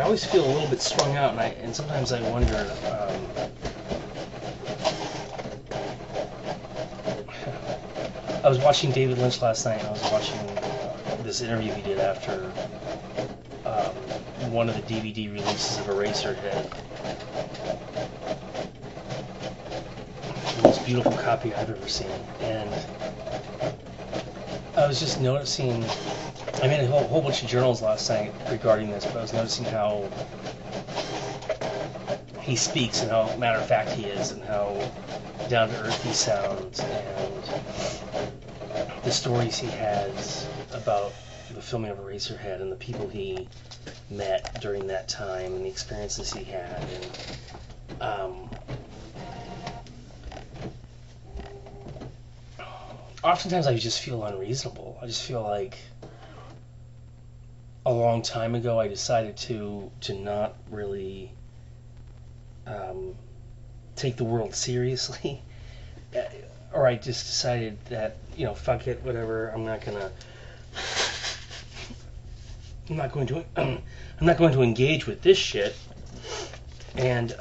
always feel a little bit strung out, and sometimes I wonder. I was watching David Lynch last night, and I was watching this interview he did after one of the DVD releases of Eraserhead. The most beautiful copy I've ever seen, and I was just noticing. I made a whole bunch of journals last night regarding this, but I was noticing how he speaks and how matter of fact he is, and how down to earth he sounds, and the stories he has about the filming of Eraserhead and the people he met during that time and the experiences he had, and oftentimes I just feel unreasonable. I just feel like a long time ago I decided to not really take the world seriously, or I just decided that, fuck it, whatever. I'm not going to engage with this shit. And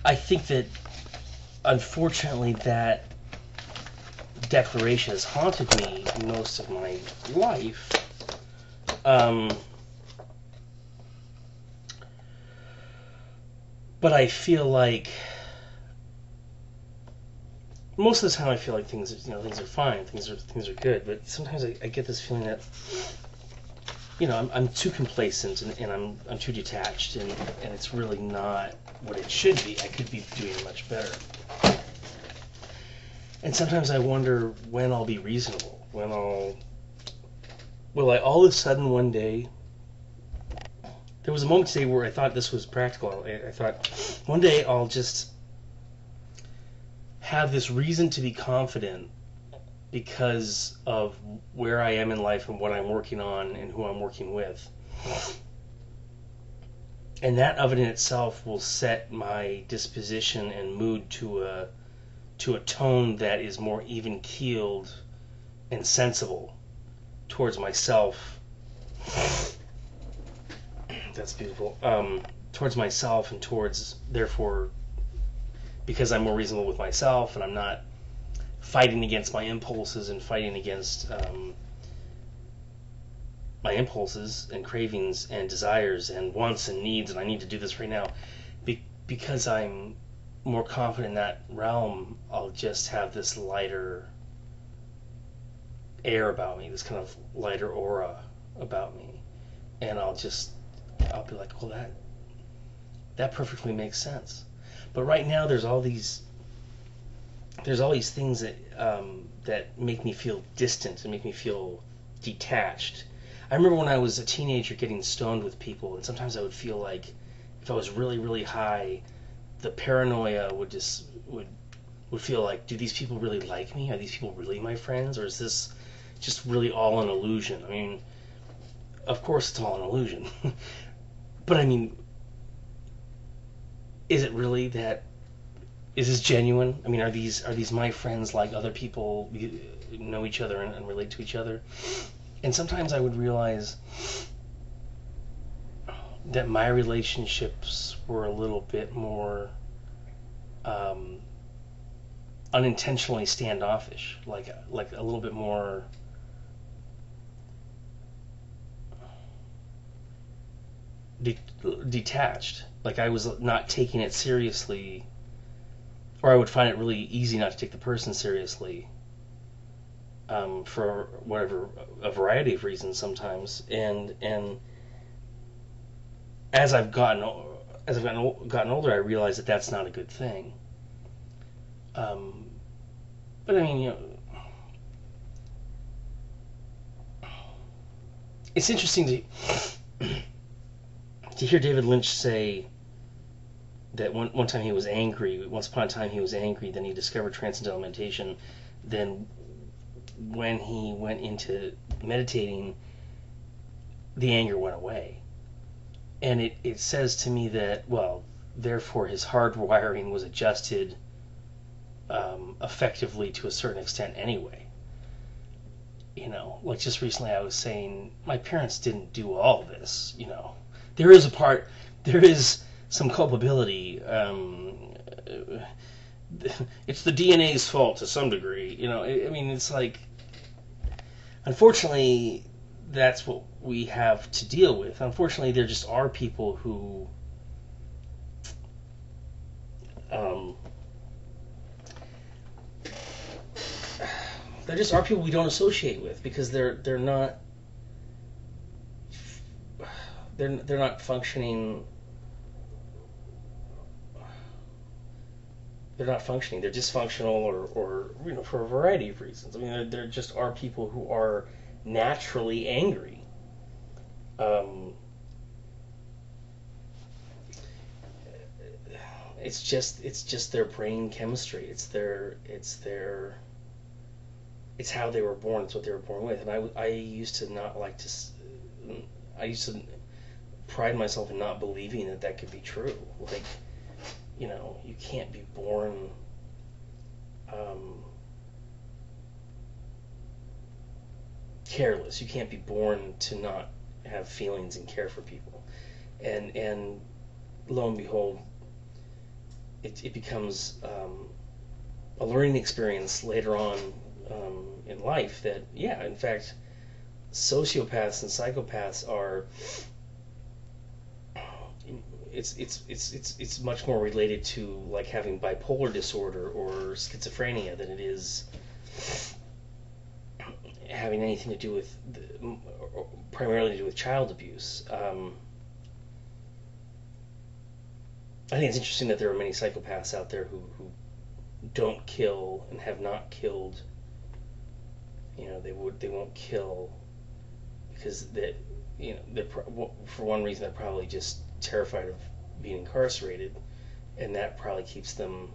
I think that unfortunately that declaration has haunted me most of my life. But I feel like most of the time I feel like things are fine, things are good. But sometimes I get this feeling that I'm too complacent and I'm too detached, and it's really not what it should be. I could be doing much better. And sometimes I wonder when I'll be reasonable. Will I all of a sudden one day... There was a moment today where I thought this was practical. I thought, one day I'll just have this reason to be confident because of where I am in life and what I'm working on and who I'm working with. And that of it in itself will set my disposition and mood to a tone that is more even-keeled and sensible towards myself. That's beautiful. Towards myself and towards, therefore, because I'm more reasonable with myself and I'm not fighting against my impulses and fighting against my impulses and cravings and desires and wants and needs, and I need to do this right now. Because I'm more confident in that realm, I'll just have this lighter air about me, this kind of lighter aura about me, and I'll be like, well, that perfectly makes sense. But right now, there's all these things that make me feel distant and make me feel detached. I remember when I was a teenager getting stoned with people, and sometimes I would feel like if I was really, really high, the paranoia would feel like, do these people really like me? Are these people really my friends? Or is this just really all an illusion? I mean, of course it's all an illusion. But I mean, is it really that? Is this genuine? I mean, are these my friends like other people know each other and relate to each other? And sometimes I would realize that my relationships were a little bit more unintentionally standoffish, like a little bit more detached. Like I was not taking it seriously, or I would find it really easy not to take the person seriously, for whatever, a variety of reasons sometimes. And as I've gotten older, I realize that that's not a good thing. But I mean, it's interesting to hear David Lynch say that one time he was angry. Once upon a time he was angry. Then he discovered transcendental meditation. Then when he went into meditating, the anger went away. And it says to me that, well, therefore his hardwiring was adjusted effectively to a certain extent anyway. like just recently I was saying, my parents didn't do all this. There is there is some culpability. It's the DNA's fault to some degree. It's like, unfortunately, that's what we have to deal with. Unfortunately, there just are people who there just are people we don't associate with because they're not functioning. They're not functioning. They're dysfunctional, or for a variety of reasons. There just are people who are naturally angry. It's just their brain chemistry. It's how they were born. It's what they were born with. And I used to not like to. I used to pride myself in not believing that could be true. Like, you can't be born careless. You can't be born to not have feelings and care for people. And lo and behold, it becomes a learning experience later on in life that, in fact, sociopaths and psychopaths are. It's much more related to like having bipolar disorder or schizophrenia than it is having anything to do with primarily to do with child abuse. I think it's interesting that there are many psychopaths out there who don't kill and have not killed. They won't kill because they're for one reason they're probably just terrified of being incarcerated, and that probably keeps them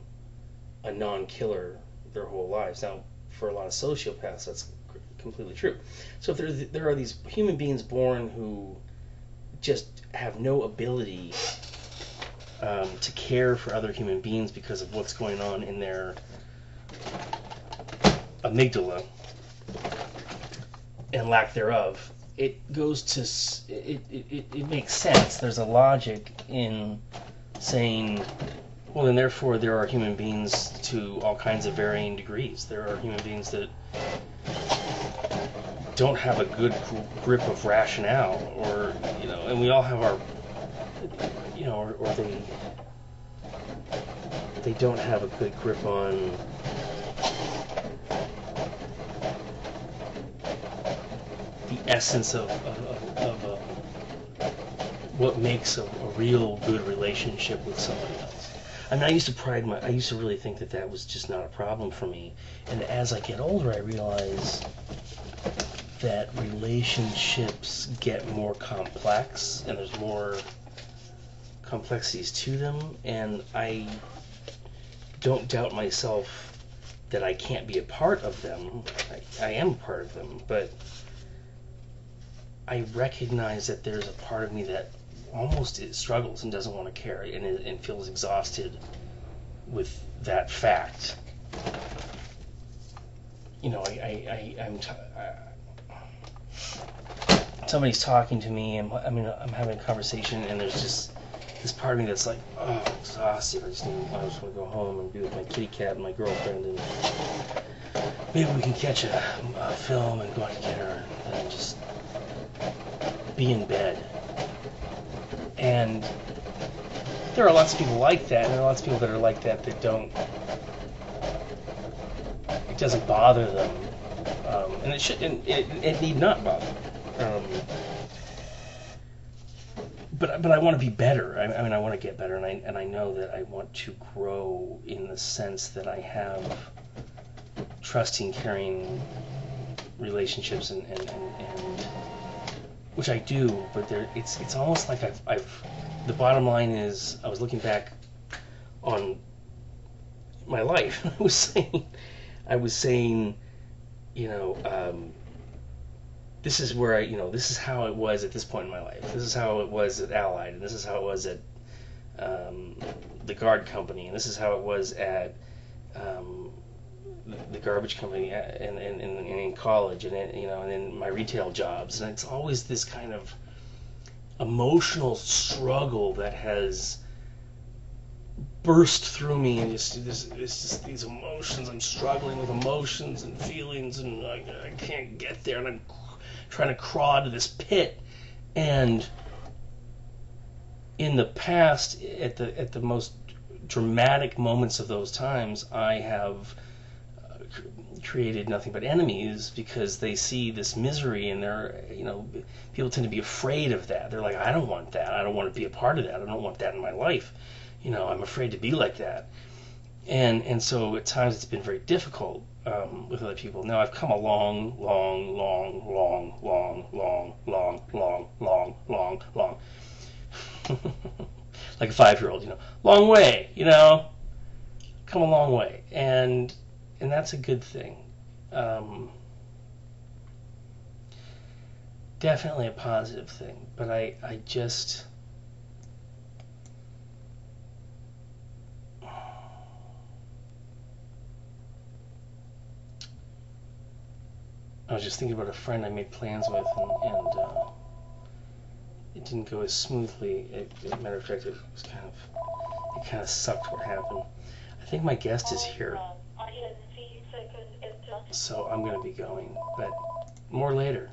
a non-killer their whole lives. Now, for a lot of sociopaths, that's completely true. So if there are these human beings born who just have no ability to care for other human beings because of what's going on in their amygdala and lack thereof, it goes to it makes sense. There's a logic in saying, well, then therefore there are human beings to all kinds of varying degrees. There are human beings that don't have a good grip of rationale, or and we all have our, or they don't have a good grip on the essence of what makes a real good relationship with somebody else. I used to really think that was just not a problem for me. And as I get older, I realize that relationships get more complex, and there's more complexities to them, and I don't doubt myself that I can't be a part of them. I am a part of them, but I recognize that there's a part of me that almost struggles and doesn't want to carry and feels exhausted with that fact. Somebody's talking to me, and I'm having a conversation, and there's just this part of me that's like, oh, I'm exhausted. I just want to go home and be with my kitty cat and my girlfriend, and maybe we can catch a film and go out to dinner and just be in bed. And there are lots of people like that, and there are lots of people that are like that don't. It doesn't bother them, and it should. And it need not bother them. But I want to be better. I want to get better, and I know that I want to grow in the sense that I have trusting, caring relationships, and which I do. But it's almost like I've. The bottom line is, I was looking back on my life. I was saying, this is where this is how it was at this point in my life. This is how it was at Allied, and this is how it was at the guard company, and this is how it was at the garbage company and in college, and then, and then my retail jobs, and it's always this kind of emotional struggle that has burst through me, and it's just these emotions. I'm struggling with emotions and feelings, and I can't get there, and I'm trying to crawl out of this pit. And in the past, at the most dramatic moments of those times, I have created nothing but enemies, because they see this misery, and they're, people tend to be afraid of that. They're like, I don't want that. I don't want to be a part of that. I don't want that in my life. I'm afraid to be like that. And so at times it's been very difficult with other people. Now I've come a long like a 5-year-old, long way, come a long way, and that's a good thing. Definitely a positive thing, but I was just thinking about a friend I made plans with, and it didn't go as smoothly. As a matter of fact, it kind of sucked what happened. I think my guest is here, so I'm going to be going, but more later.